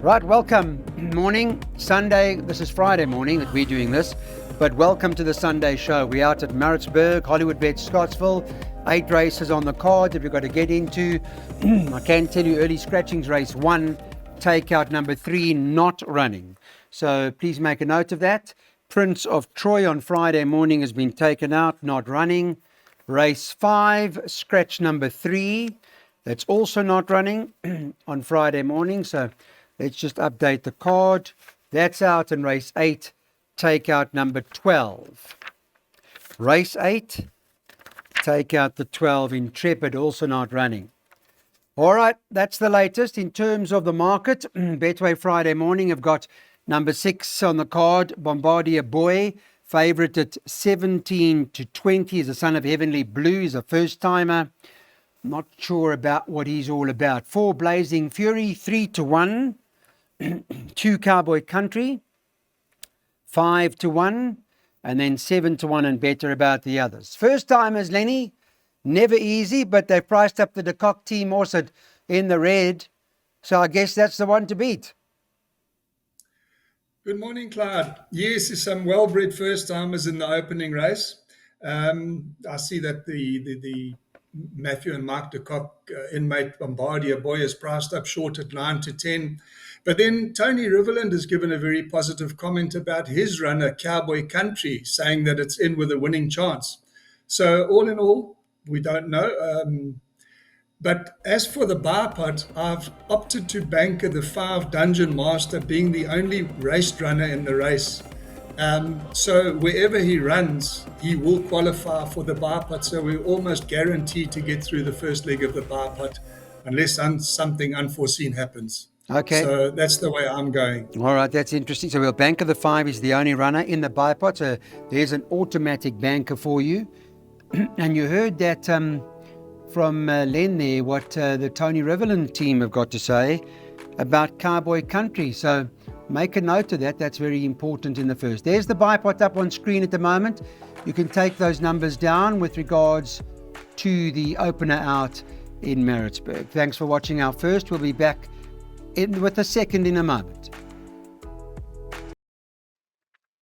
Right, welcome. Morning, Sunday. This is Friday morning that we're doing this, but welcome to the Sunday show. We're out at Maritzburg, Hollywoodbets, Scottsville. 8 races on the card that we've got to get into. I can tell you early scratchings, race 1, takeout number 3, not running. So please make a note of that. Prince of Troy on Friday morning has been taken out, not running. Race 5, scratch number 3, that's also not running on Friday morning. So let's just update the card. That's out in race 8, takeout number 12. Race 8, takeout the 12, Intrepid, also not running. All right, that's the latest in terms of the market. Betway Friday morning have got number 6 on the card, Bombardier Boy, favourite at 17 to 20. He's the son of Heavenly Blue. He's a first timer. Not sure about what he's all about. 4 Blazing Fury, 3 to 1. 2 Cowboy Country, 5 to 1, and then 7 to 1 and better about the others. First timers, Lenny, never easy, but they've priced up the De Kock team also in the red. So I guess that's the one to beat. Good morning, Clyde. Yes, there's some well-bred first-timers in the opening race. I see that the Matthew and Mark De Kock inmate Bombardier Boy is priced up short at 9 to 10. But then Tony Riverland has given a very positive comment about his runner, Cowboy Country, saying that it's in with a winning chance. So all in all, we don't know. But as for the bar pot, I've opted to banker the 5 Dungeon Master, being the only race runner in the race. So wherever he runs, he will qualify for the bar pot. So we're almost guaranteed to get through the first leg of the bar pot, unless something unforeseen happens. Okay. So that's the way I'm going. All right, that's interesting. So we'll banker the 5 is the only runner in the buy pot. So there's an automatic banker for you. And you heard that from Len there, what the Tony Riverland team have got to say about Cowboy Country. So make a note of that. That's very important in the first. There's the buy pot up on screen at the moment. You can take those numbers down with regards to the opener out in Maritzburg. Thanks for watching our first. We'll be back with the second in a moment.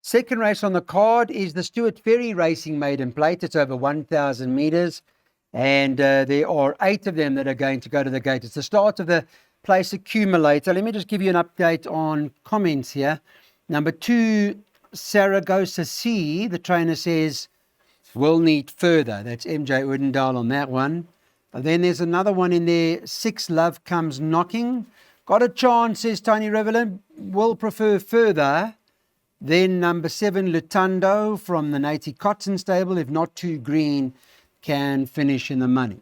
Second race on the card is the Stuart Ferry Racing Maiden Plate. It's over 1,000 metres. And there are 8 of them that are going to go to the gate. It's the start of the place accumulator. Let me just give you an update on comments here. Number 2, Saragossa C, the trainer says, will need further. That's MJ Udendahl on that one. And then there's another one in there, 6 Love Comes Knocking. Got a chance, says Tony Riverland, will prefer further. Then number 7, Lutundo from the Nati Cotton stable, if not too green, can finish in the money.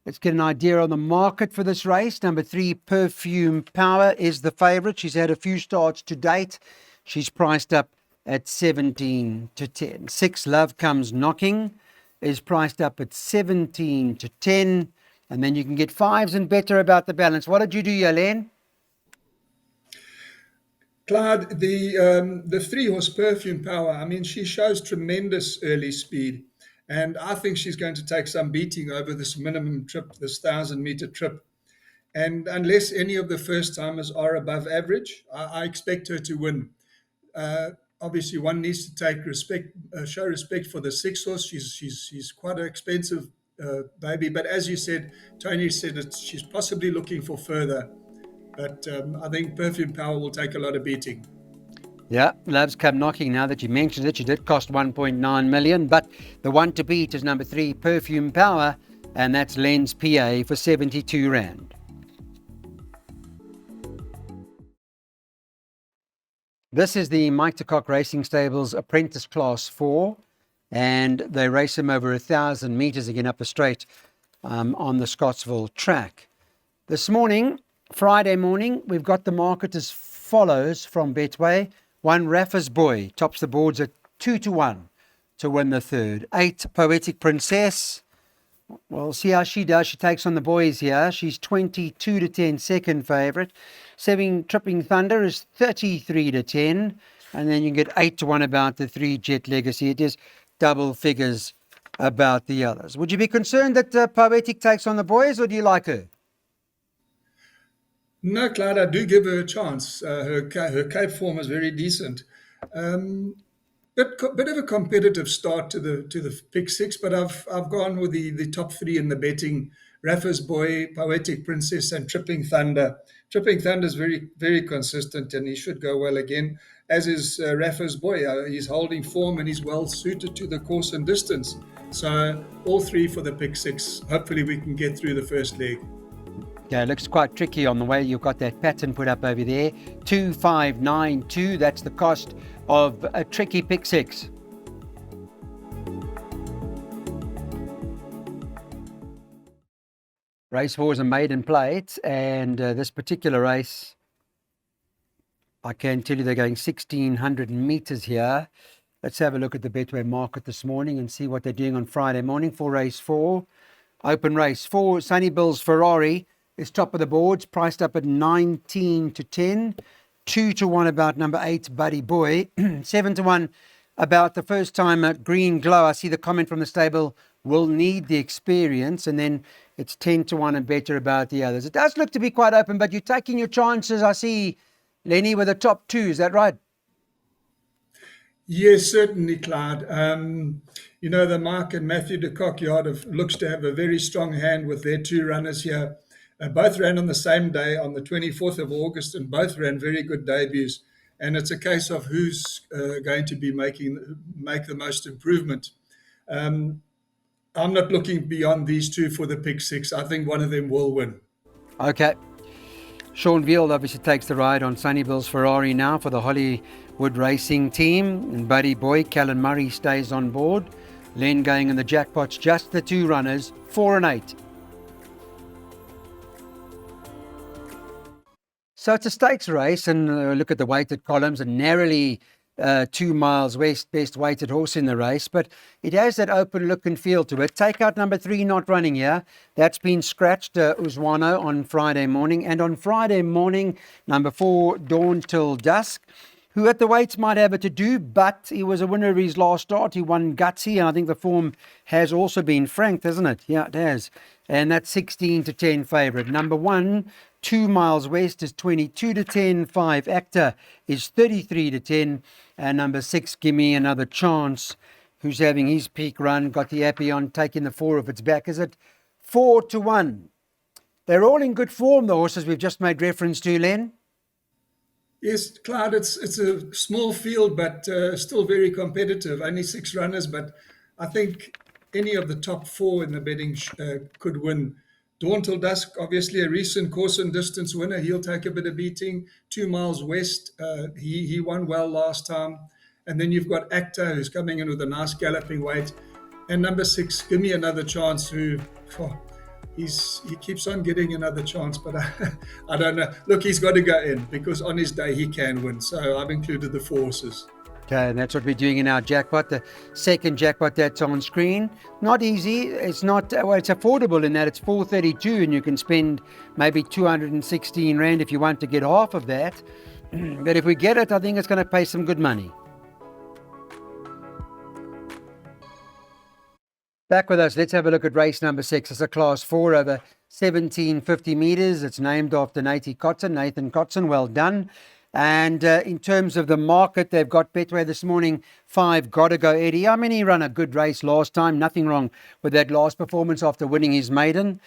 Let's get an idea on the market for this race. Number 3, Perfume Power is the favourite. She's had a few starts to date. She's priced up at 17 to 10. 6 Love Comes Knocking is priced up at 17 to 10. And then you can get 5s and better about the balance. What did you do, Yolene? Clyde, the 3-horse Perfume Power, I mean, she shows tremendous early speed. And I think she's going to take some beating over this minimum trip, this 1,000-meter trip. And unless any of the first-timers are above average, I expect her to win. Obviously, one needs to show respect for the 6-horse. She's quite an expensive baby. But as you said, Tony said that she's possibly looking for further. But I think Perfume Power will take a lot of beating. Yeah, Loves Come Knocking. Now that you mentioned it, she did cost 1.9 million, but the one to beat is number 3, Perfume Power, and that's Lens PA for 72 Rand. This is the Mike De Kock Racing Stables Apprentice Class 4, and they race him over 1,000 metres again up the straight on the Scottsville track. This morning, Friday morning, we've got the market as follows from Betway. 1 Rafa's Boy tops the boards at 2 to 1 to win the third. 8 Poetic Princess. We'll see how she does. She takes on the boys here. She's 22 to 10, second favourite. 7 Tripping Thunder is 33 to 10. And then you can get 8 to 1 about the 3 Jet Legacy. It is double figures about the others. Would you be concerned that Poetic takes on the boys, or do you like her? No, Clyde, I do give her a chance. Her Cape form is very decent. Um, bit of a competitive start to the pick six, but I've gone with the top three in the betting: Rafa's Boy, Poetic Princess, and Tripping Thunder. Tripping Thunder is very consistent, and he should go well again. As is Rafa's Boy, he's holding form and he's well suited to the course and distance. So all three for the pick six. Hopefully we can get through the first leg. Yeah, it looks quite tricky on the way you've got that pattern put up over there. 2592, that's the cost of a tricky pick six. Race 4 is a maiden plate, and this particular race, I can tell you they're going 1,600 meters here. Let's have a look at the Betway market this morning and see what they're doing on Friday morning for race 4. Open race 4, Sunny Bill's Ferrari is top of the boards, priced up at 19 to 10. 2 to 1 about number 8, Buddy Boy. 7 to 1 about the first time at Green Glow. I see the comment from the stable, will need the experience. And then it's 10 to 1 and better about the others. It does look to be quite open, but you're taking your chances. I see Lenny with the top 2. Is that right? Yes, certainly, Clyde. The Mark and Matthew de Kock yard looks to have a very strong hand with their 2 runners here. Both ran on the same day, on the 24th of August, and both ran very good debuts. And it's a case of who's going to be make the most improvement. I'm not looking beyond these 2 for the pick six. I think one of them will win. Okay. Sean Veal obviously takes the ride on Sunny Bill's Ferrari now for the Hollywood Racing team. And Buddy Boy, Callan Murray stays on board. Len going in the jackpots, just the 2 runners, 4 and 8. So it's a stakes race, and look at the weighted columns, and narrowly 2 miles west, best weighted horse in the race, but it has that open look and feel to it. Take out number 3, not running here. That's been scratched, Uswano, on Friday morning. And on Friday morning, number 4, Dawn Till Dusk, who at the weights might have it to do, but he was a winner of his last start. He won gutsy, and I think the form has also been franked, hasn't it? Yeah, it has. And that's 16 to 10 favourite. Number 1, 2 miles west, is 22 to 10. 5 Actor is 33 to 10. And number 6, Give Me Another Chance, who's having his peak run, got the happy on, taking the 4 of its back, is it 4 to 1. They're all in good form, the horses we've just made reference to, Len. Yes, Clyde, it's a small field, but still very competitive. Only 6 runners, but I think any of the top 4 in the betting could win. Dawn Till Dusk, obviously a recent course and distance winner. He'll take a bit of beating. 2 miles west, he won well last time. And then you've got Actor, who's coming in with a nice galloping weight. And number 6, Give Me Another Chance, who... he keeps on getting another chance, but I don't know. Look, he's got to go in because on his day he can win. So I've included the 4 horses. Okay, and that's what we're doing in our jackpot. The second jackpot that's on screen. Not easy. It's not, well, it's affordable in that it's 432 and you can spend maybe 216 Rand if you want to get half of that. But if we get it, I think it's going to pay some good money. Back with us, let's have a look at race number 6. It's a class 4 over 1750 meters. It's named after Nathan Kotson. Well done. And in terms of the market, they've got Betway this morning, 5, Gotta Go Eddie. I mean, he ran a good race last time. Nothing wrong with that last performance after winning his maiden.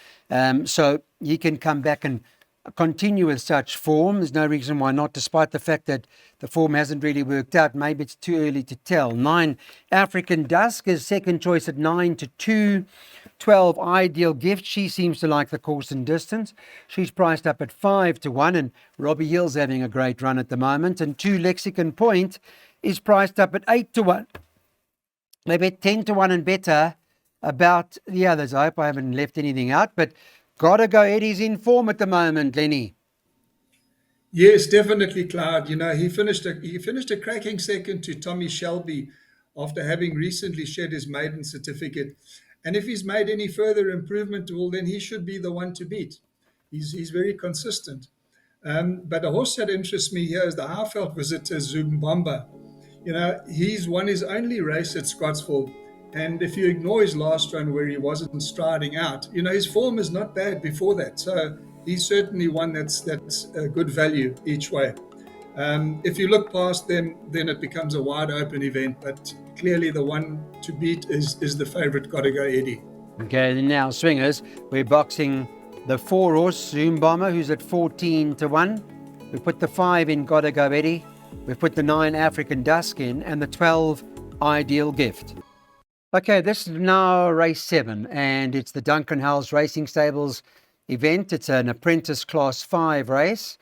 So he can come back and continue with such form. There's no reason why not, despite the fact that the form hasn't really worked out. Maybe it's too early to tell. 9, African Dusk is second choice at 9 to 2. 12, Ideal Gift. She seems to like the course and distance. She's priced up at 5 to 1, and Robbie Hill's having a great run at the moment. And 2, Lexicon Point is priced up at 8 to 1. They bet 10 to 1 and better about the others. I hope I haven't left anything out, but Gotta Go Eddie's in form at the moment, Lenny. Yes, definitely, Clyde. You know, he finished a cracking second to Tommy Shelby after having recently shed his maiden certificate. And if he's made any further improvement, well, then he should be the one to beat. He's very consistent. But a horse that interests me here is the Highveld Visitor, Zumbamba. You know, he's won his only race at Scottsville. And if you ignore his last run where he wasn't striding out, you know, his form is not bad before that. So he's certainly one that's a good value each way. If you look past them, then it becomes a wide open event. But clearly, the one to beat is the favourite, Gotta Go Eddie. Okay, then now swingers, we're boxing the 4-horse Zoom Bomber, who's at 14 to 1. We put the 5 in Gotta Go Eddie. We've put the 9 African Dusk in and the 12 Ideal Gift. Okay, this is now race 7, and it's the Duncan Howells Racing Stables event. It's an apprentice class 5 race,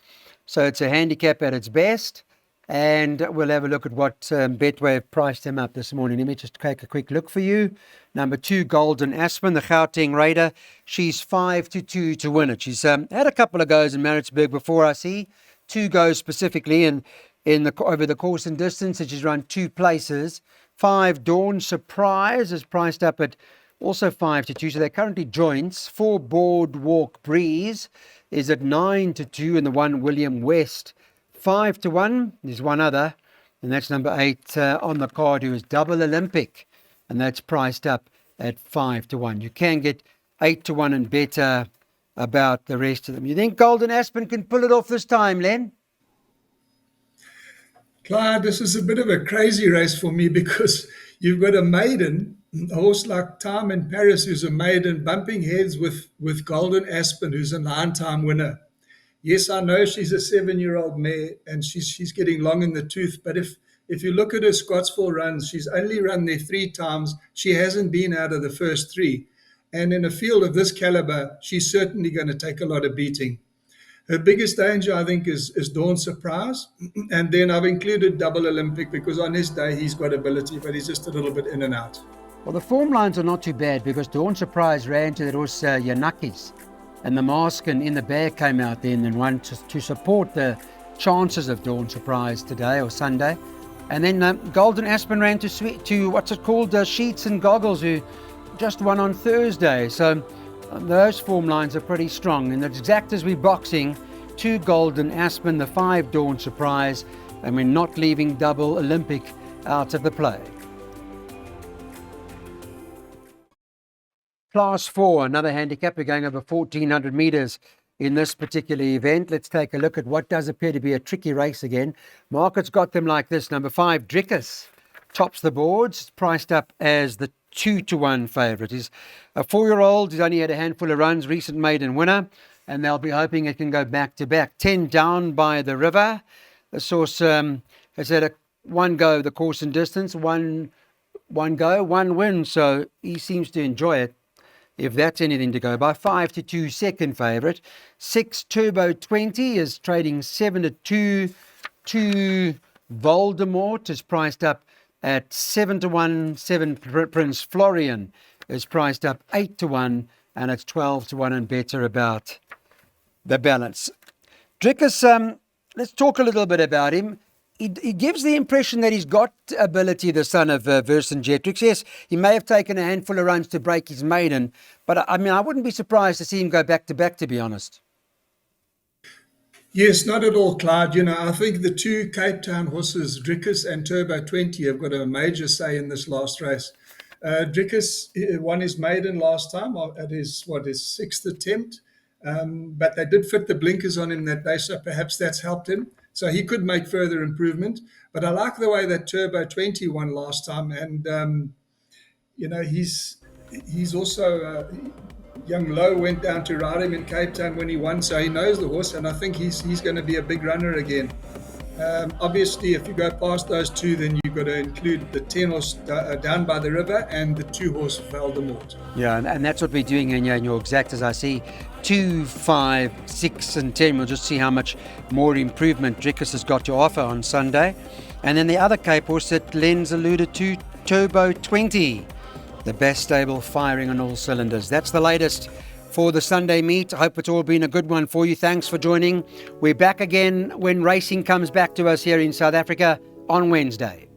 so it's a handicap at its best. And we'll have a look at what Betway priced him up this morning. Let me just take a quick look for you. Number 2, Golden Aspen, the Gauteng Raider. She's 5 to 2 to win it. She's had a couple of goes in Maritzburg before, I see. 2 goes specifically over the course and distance, and she's run 2 places. 5, Dawn Surprise is priced up at also 5 to 2. So they're currently joints. 4, Boardwalk Breeze is at 9 to 2, and the 1, William West, 5 to 1. There's one other, and that's number 8 on the card, who is Double Olympic, and that's priced up at 5 to 1. You can get 8 to 1 and better about the rest of them. You think Golden Aspen can pull it off this time, Len? Clyde, this is a bit of a crazy race for me because you've got a maiden, a horse like Time in Paris, who's a maiden, bumping heads with Golden Aspen, who's a 9-time winner. Yes, I know she's a 7-year-old mare and she's getting long in the tooth, but if you look at her Scottsville runs, she's only run there 3 times. She hasn't been out of the first 3. And in a field of this caliber, she's certainly going to take a lot of beating. Her biggest danger, I think, is Dawn Surprise. And then I've included Double Olympic because on his day, he's got ability, but he's just a little bit in and out. Well, the form lines are not too bad because Dawn Surprise ran to the horse Yanakis. And the mask in the bear came out then and won to support the chances of Dawn Surprise today or Sunday. And then Golden Aspen ran to what's it called, Sheets and Goggles, who just won on Thursday. So those form lines are pretty strong. And that's exact as we're boxing 2 Golden Aspen, the 5 Dawn Surprise, and we're not leaving Double Olympic out of the play. Class 4, another handicap. We're going over 1,400 metres in this particular event. Let's take a look at what does appear to be a tricky race again. Market's got them like this. Number 5, Drickus, tops the boards, priced up as the 2 to 1 favourite. He's a 4-year-old. He's only had a handful of runs, recent maiden winner, and they'll be hoping it can go back to back. 10, Down by the River. This horse has had one go the course and distance, one go, 1 win, so he seems to enjoy it, if that's anything to go by. 5 to 2, second favourite. 6, Turbo 20 is trading 7 to 2. 2, Voldemort is priced up at 7 to 1. 7, Prince Florian is priced up 8 to 1, and it's 12 to 1 and better about the balance. Drickus, let's talk a little bit about him. He gives the impression that he's got ability, the son of Vercingetorix. Yes, he may have taken a handful of runs to break his maiden, but I wouldn't be surprised to see him go back to back, to be honest. Yes, not at all, Clyde. I think the 2 Cape Town horses, Drickus and Turbo 20, have got a major say in this last race. Drickus won his maiden last time at his 6th attempt, but they did fit the blinkers on him that day, so perhaps that's helped him. So he could make further improvement. But I like the way that Turbo 20 won last time. And, he's also, young Lowe went down to ride him in Cape Town when he won. So he knows the horse. And I think he's going to be a big runner again. Obviously, if you go past those 2, then you've got to include the 10 horse Down by the River and the 2 horse Voldemort. Yeah, and that's what we're doing in your exact, as I see 2, 5, 6 and 10. We'll just see how much more improvement Drickus has got to offer on Sunday. And then the other Cape horse that Len's alluded to, Turbo 20, the best stable firing on all cylinders. That's the latest for the Sunday meet. I hope it's all been a good one for you. Thanks for joining. We're back again when racing comes back to us here in South Africa on Wednesday.